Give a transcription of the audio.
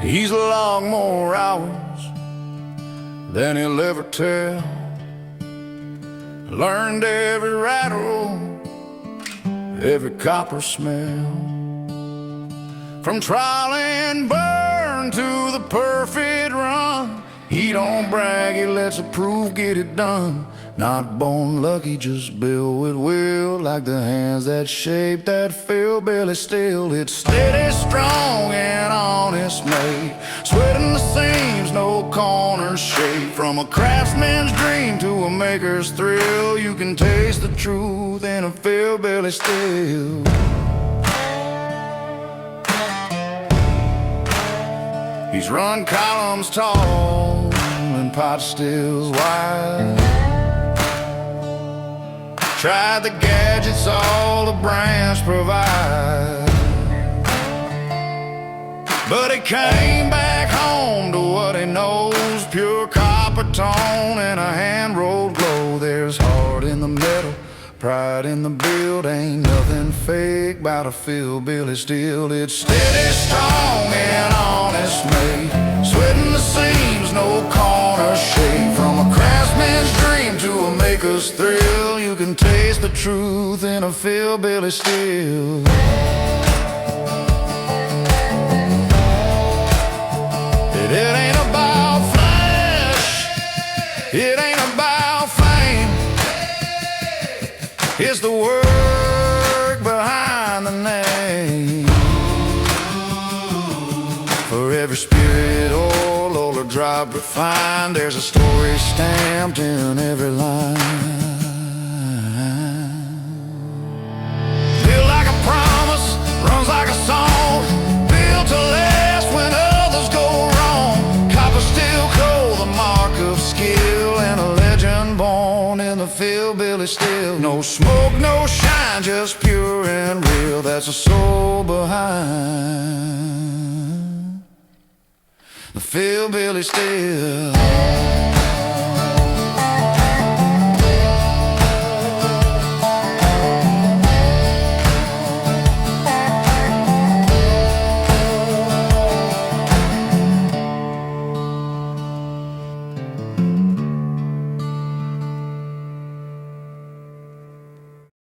He's a lot more hours than he'll ever tell. Learned every rattle, every copper smell. From trial and burn to the perfect run, he don't brag, he lets the proof get it done. Not born lucky, just built with will, like the hands that shape that Philbilly Still. It's steady, strong, and honest made, sweating the seams, no corners shade. From a craftsman's dream to a maker's thrill, you can taste the truth in a Philbilly Still. He's run columns tall and pot stills wide, tried the gadgets all the brands provide, but he came back home to what he knows: pure copper tone and a hand-rolled glow. There's heart in the metal, pride in the build, ain't nothing fake about a Philbilly Still. It's steady, strong, and honest made, sweating the seams, no corner shade. From a craftsman's dream to a maker's thrill, you can taste the truth in a Philbilly Still. It ain't about flash, it ain't about fame, it's the work behind the name. For every spirit, oil or drop refined, there's a story stamped in every line. Built like a promise, runs like a song, built to last when others go wrong. CopperStillCo, the mark of skill, and a legend born in the Philbilly Still. No smoke, no shine, just pure and real, that's the soul behind the Philbilly Still.